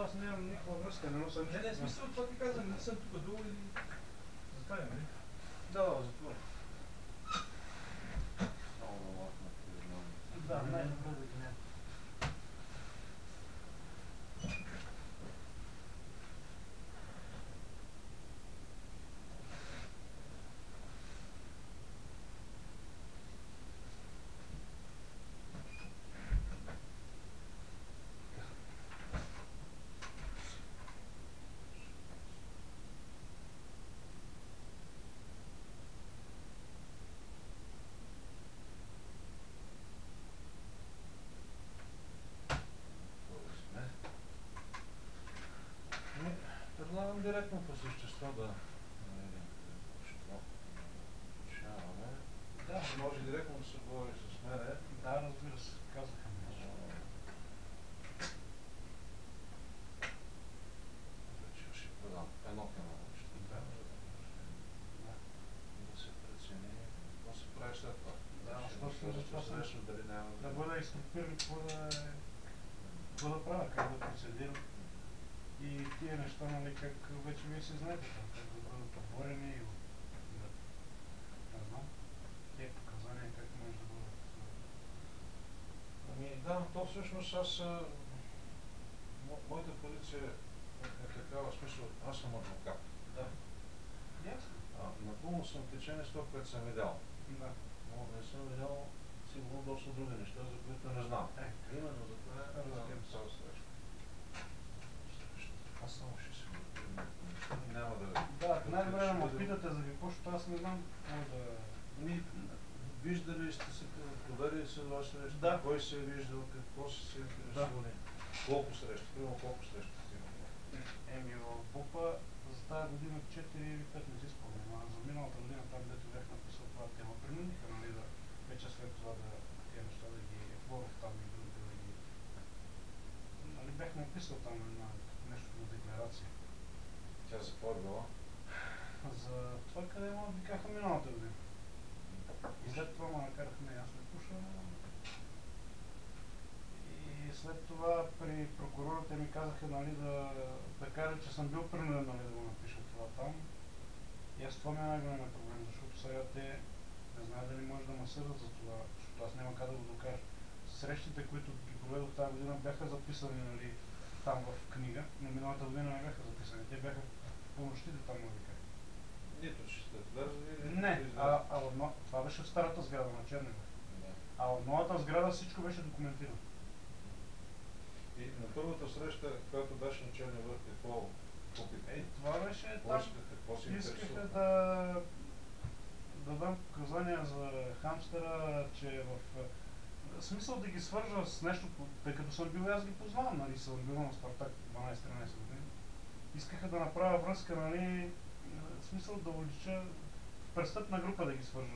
аз нямам никаква връзка, не съм... Не, смисъл, това ти казвам, не съм тук долу или... Затварям, нали? Да, затворя. Да, най-добре да ги няма. Предлагам директно по същество да видим какво получаваме. Да, може директно да се говори с мене. Да, разбира се, казаха ми. Вече ще продам едно към още. Да. Да се прецени какво се прави след това. Да, що се това среща, дали няма да бъда инструктиран какво да правя, как да процедирам. И тия неща, нали, как вече вие си знаете, как да бъдат отворени и да, не знам, тия показания как може да бъдат... Ами да, то всъщност аз... Моята позиция е такава смисъл, аз съм адвокат. Да. Ясно. Напълно съм течение с това, което съм видял. Да. Но не съм видял сигурно доста други неща, за които не знам. Именно за това разбирам се. среща. Аз само ще си говорим неща и няма да... Да, най-добре да ме питате за какво, защото аз не знам какво да... Виждали сте се, провери се това среща, да. Кой се е виждал, какво си се интересували, колко среща, примерно колко среща си имал? Еми в БУПа за тази година 4 или 5 не си спомням, а за миналата година там, дето бях написал това тема, принудиха, нали, да вече след това да тия неща да ги Воров там и другите да ги... Нали, бях написал там нещо на декларация. Тя за какво е била? За това къде ме викаха миналата година. И след това ме накараха, не, аз не пуша. И след това при прокурорите ми казаха, нали, да кажа, че съм бил принуден, нали, да го напиша това там. И аз това ми е най-големият проблем, защото сега те не знаят дали може да ме съдят за това, защото аз няма как да го докажа. Срещите, които ги проведох тази година, бяха записани, нали, там в книга, но миналата година не бяха записани. Те бяха помощите там, нали, как. Нито ще сте влезли, Не, това беше в старата сграда на Чернигов. Да. А в новата сграда всичко беше документирано. И на първата среща, която беше на Черния връх, какво попитах? Това беше там. Искаха да дам показания за хамстера, че в смисъл да ги свържа с нещо, тъй като съм бил, аз ги познавам, нали, съм бил на Спартак 12-13 години. Искаха да направя връзка, нали, в смисъл да увелича престъпна група да ги свържа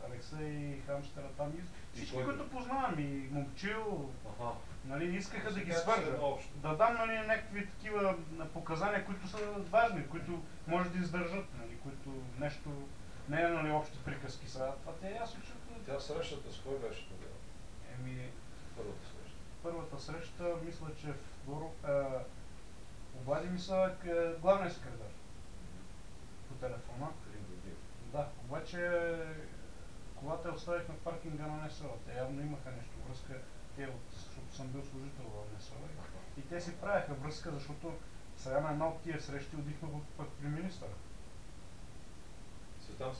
Алексей, хамстера там и всички, които познавам, и Момчил, нали, искаха да ги свържа. Да дам, нали, някакви такива показания, които са важни, които може да издържат, нали, които нещо не е, нали, общи приказки са. Това те е ясно, че... Тя срещата с кой беше тогава? Първата среща. Първата среща, мисля, че обади ми са главния секретар по телефона. Да, обаче колата я оставих на паркинга на НСО. Те явно имаха нещо връзка, защото съм бил служител в НСО. И те си правяха връзка, защото сега на една от тия срещи отдихнах пък при министъра.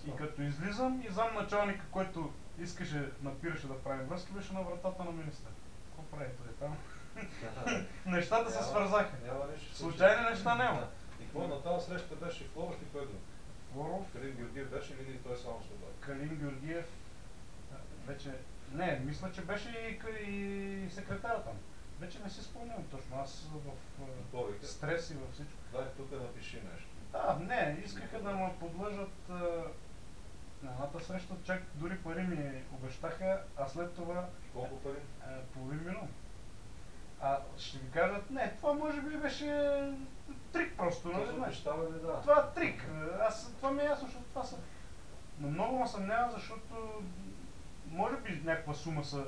И като излизам и зам началника, който искаше, напираше да прави връзки, беше на вратата на министъра. Какво прави той там? Нещата се свързаха. Случайни неща няма. И какво на тази среща беше Флоров и кой друг? Флоров. Калин Георгиев беше или той само се обади? Калин Георгиев вече... Не, мисля, че беше и секретаря там. Вече не си спомням точно. Аз в стрес и във всичко. Дай тук напиши нещо. Да, не, искаха да ме подлъжат на едната среща, чак дори пари ми обещаха, а след това... Колко пари? Половин милион. Ще ви кажат, не, това може би беше трик просто, нали знаеш? Това е трик. Това ми е ясно, защото това са... Но много ме съмнява, защото може би някаква сума са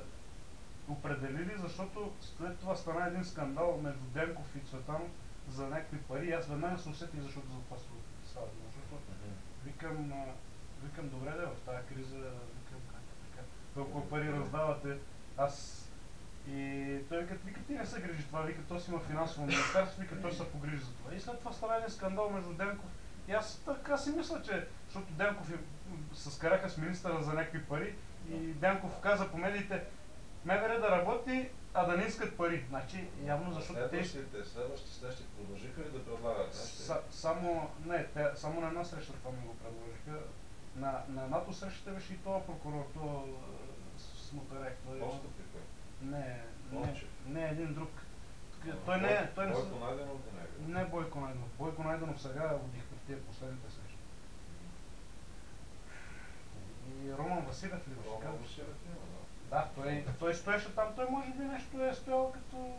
определили, защото след това стана един скандал между Денков и Цветанов за някакви пари. Аз веднага се усетих, защото за това става дума. Защото викам, добре да е в тази криза, викам как така, толкова пари раздавате, аз и той вика, ти не се грижи това, вика, то си има финансово министерство, вика, той се погрижи за това. И след това стана един скандал между Денков и аз така си мисля, че, защото Денков се скараха с министъра за някакви пари и Денков каза по медиите, МВР да работи, а да не искат пари. Значи, явно защото Следващите срещи продължиха ли да предлагат? Само на една среща това ми го предложиха. На едната среща беше и това прокурор, това Смотарек. Още при кой? Не, един друг. Бойко Найденов до него? Не Бойко Найденов. Бойко Найденов сега водих при тия последните срещи. И Роман Василев ли беше? Роман Василев има, да. Да, той стоеше там, той може би нещо е стоял като...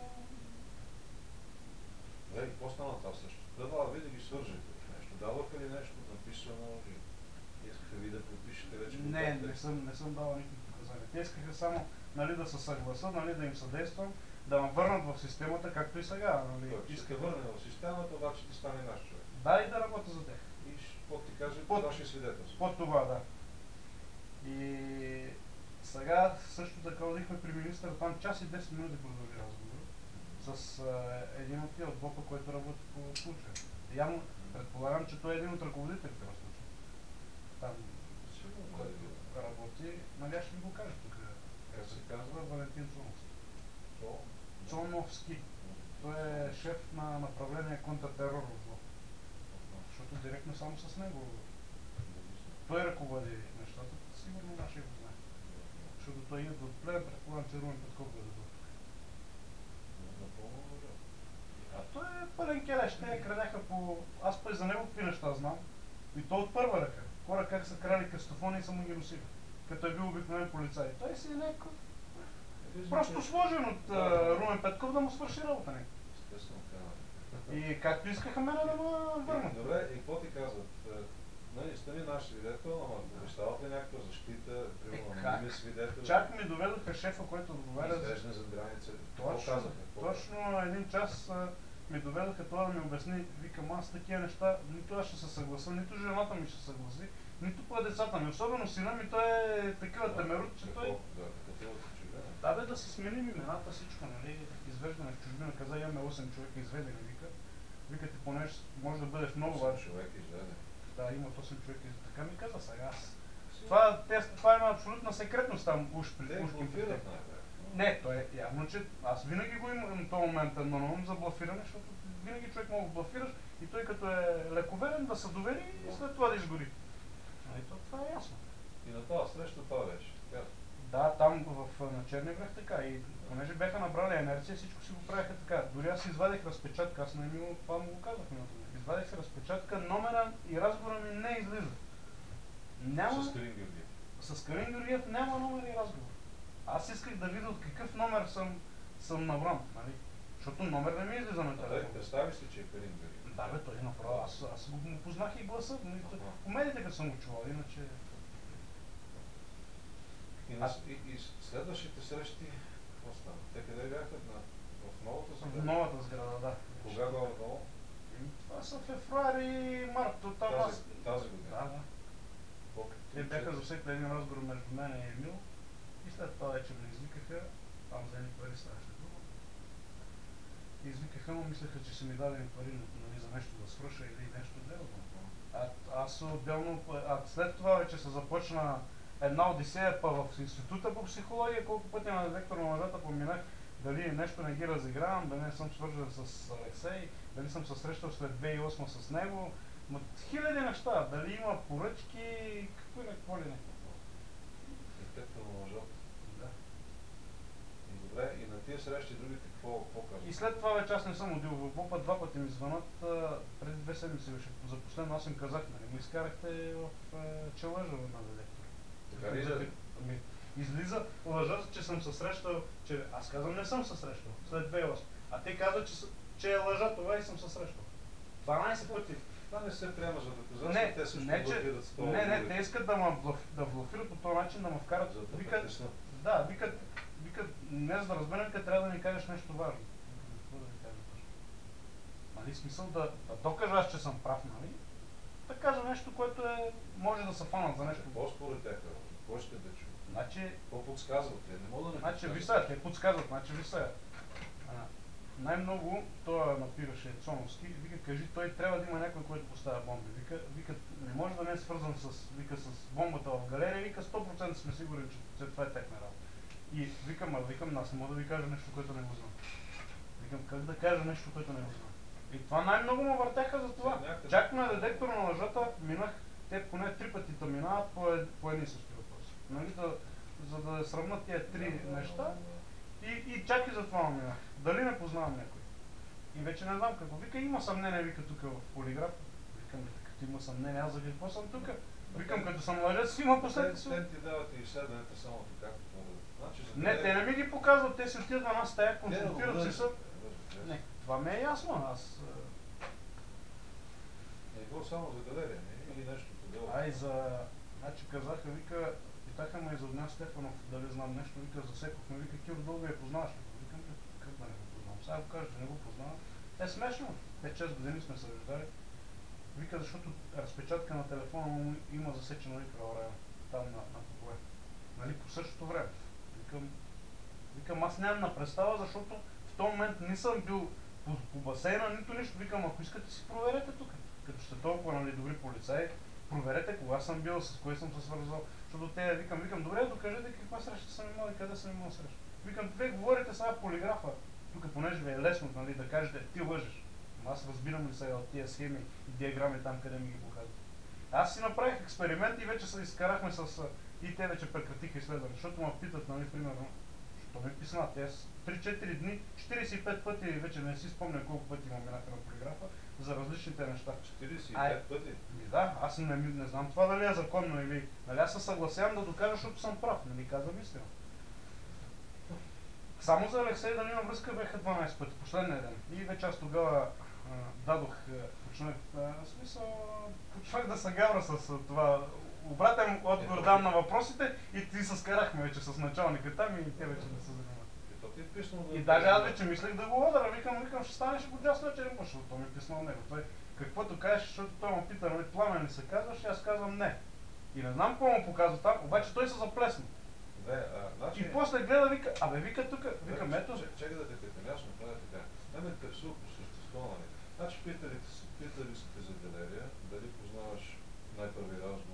Да, и какво стана това също? Предлагат ви да ги свържете нещо. Даваха ли нещо написано и искаха ви да подпишете вече? Не съм давал никакви показания. Те искаха само да се съгласат, да им съдействам, да ме върнат в системата, както и сега. Ще те върне в системата, обаче ти стане наш човек. Да, и да работя за тях. И какво ти каже, ваши свидетелства. Под това, да. И сега също така водихме при министъра, там час и 10 минути продължи разговор с един от тия от БОПа, който работи по случая. Явно предполагам, че той е един от ръководителите в случая. Там, който работи, нали аз ще ви го кажа тук. Как се казва? Валентин Цоновски. Цоновски. Той е шеф на направление контртерор в БОП. Защото директно само с него той ръководи нещата, сигурно нашия го знае. Защото той идва от Плевен, предполагам, че Румен Петков да дойде тук. А той е пълен келеш, те крадяха по... Аз пъй за него какви неща знам. И то от първа ръка. Хора как са крали кастофони и са му ги носили. Като е бил обикновен полицай. Той си е някакъв... Просто сложен от Румен Петков да му свърши работа някакъв. Естествено, и както искаха мене да ме върнат. Добре, и какво ти казват? Нали, стани наш свидетел, ама обещават ли някаква защита, примерно анонимен свидетел? Чак ми доведоха шефа, който отговаря за... Извеждане зад граница. Точно един час ми доведоха това да ми обясни. Викам, аз такива неща, нито аз ще се съгласа, нито жената ми ще се съгласи, нито по децата ми. Особено сина ми, той е такива темерут, че той... Да бе, да си сменим имената, всичко, нали? Извеждане в чужбина, каза, имаме 8 човека изведени, вика. Викате, понеже може да бъде в много важно. 8 човека изведени. Да, имат 8 човека. Така ми каза сега аз. Това има абсолютна секретност там, уж при блофират Не, той е явно, че аз винаги го имам в този момент на ум за блофиране, защото винаги човек мога да блофираш и той като е лековерен да се довери и след това да изгори. Това е ясно. И на това среща това беше. Да, там на Черния бряг така и понеже бяха набрали инерция, всичко си го правиха така. Дори аз извадих разпечатка, аз на Емил това му го казах миналото. Извадих се разпечатка, номера и разговора ми не излиза. Няма... С Калин Георгиев. С Калин Георгиев няма номер и разговор. Аз исках да видя от какъв номер съм набран, нали? Защото номер не ми излиза на телефон. Представи си, че е Калин Георгиев. Да бе, той направо. Аз го познах и гласа. По медиите като съм го чувал, иначе... И следващите срещи, какво стана? Те къде бяха? В новата сграда? В новата сграда, да. Кога горе-долу? Това са февруари, март, там аз... Тази година? Да. Те бяха засекли един разговор между мен и Емил и след това вече ме извикаха, там за едни пари ставаше друго. Извикаха, но мислеха, че са ми дадени пари за нещо да свърша или нещо друго. Аз отделно, след това вече се започна една одисея па в института по психология, колко пъти на директор на мъжата поминах, дали нещо не ги разигравам, дали не съм свържен с Алексей, дали съм се срещал след 2008 с него, хиляди неща, дали има поръчки, какво ли не. Директор на мъжата? Да. И добре, и на тия срещи другите какво казват? И след това вече аз не съм отил в БОПа, 2 пъти ми звънат, преди 2 седмици беше, за последно аз им казах, нали, му изкарахте в челъжа на директор. Така ли излезе? Излиза лъжата, че съм се срещал, че аз казвам не съм се срещал след 2008, а те казват, че е лъжа това и съм се срещал. 12 пъти. Това не се приема за доказателство, те също блокират с това. Не, те искат да блофират по този начин, да ме вкарат. За да викат, притеснат. да, викат не за да разберем, вика, трябва да ни кажеш нещо важно. Какво да ви кажа точно? Нали, смисъл да докажа аз, че съм прав, нали? Да кажа нещо, което може да се фанат за нещо. Какво според тях? Какво ще да чуят? Значи, Какво подсказват? Те не могат да не значи ви подсказват. сега, те подсказват, значи ви сега. Най-много той напираше Цоновски, вика, кажи, той трябва да има някой, който поставя бомби. Вика, не може да не е свързан с бомбата в галерия, вика, 100% сме сигурни, че това е техна работа. И викам, аз не мога да ви кажа нещо, което не го знам. Викам, как да кажа нещо, което не го знам. И това най-много ме въртяха за това. Чак на детектор на лъжата минах, те поне 3 пъти да минават по едни и същи въпроси. Нали, за да сравнат тия 3 неща. И чак и за това минах. Дали не познавам някой. И вече не знам какво. Вика, има съмнение, вика, тук в полиграф. Викам, като има съмнение, аз за какво съм тук? Викам, като съм лъжец, има последици. Те ти дават и изследването само така. Значи, Не, те не ми ги показват, те си отидат в една стая, консултират си са. Не, това ми е ясно, аз... Не било само за галерия, не? Или нещо по дело? Значи казаха, вика, питаха ме и за Огнян Стефанов, дали знам нещо, вика, засекохме, вика, Киро дълго я познаваш ли? Викам, как да не го познавам? Сега го кажа, че не го познавам. Е смешно, 5-6 години сме се виждали. Вика, защото разпечатка на телефона му има засечено микроарена, там на Кукле. Нали, по същото време. Викам, аз нямам на представа, защото в този момент не съм бил по басейна, нито нищо. Викам, ако искате си проверете тук. Като сте толкова, нали, добри полицаи, проверете кога съм бил, с кое съм се свързал. Защото те, викам, добре, докажете каква среща съм имал и къде съм имал среща. Викам, вие говорите сега полиграфа, тук понеже ви е лесно, нали, да кажете, ти лъжеш. Аз разбирам ли сега от тия схеми и диаграми там, къде ми ги показват. Аз си направих експеримент и вече се изкарахме и те вече прекратиха изследване, защото ме питат, нали, примерно, що ми писна, те 3-4 дни, 45 пъти, вече не си спомня колко пъти ме минаха на полиграфа, за различните неща. 45 пъти? Да, аз не знам това дали е законно или... Нали, аз се съгласявам да докажа, защото съм прав, нали, казвам истина. Само за Алексей да има връзка беха 12 пъти, последния ден. И вече аз тогава почнах да се гавра с това. Обратен отговор дам на въпросите и ти се скарахме вече с началника там и те вече не се занимават. И даже аз вече мислех да го ударя, викам, ще станеш и го дясно вечер, защото той ми е писнал него. Той, каквото кажеш, защото той ме пита, нали, Пламен ли се казваш, аз казвам не. И не знам какво му показва там, обаче той се заплесна. Значи... И после гледа, вика тук, викам, ето. Чакай да те питам, ясно, това е така. Не ме интересува по същество, нали? Значи питали са те за галерия, дали познаваш най-първи разговор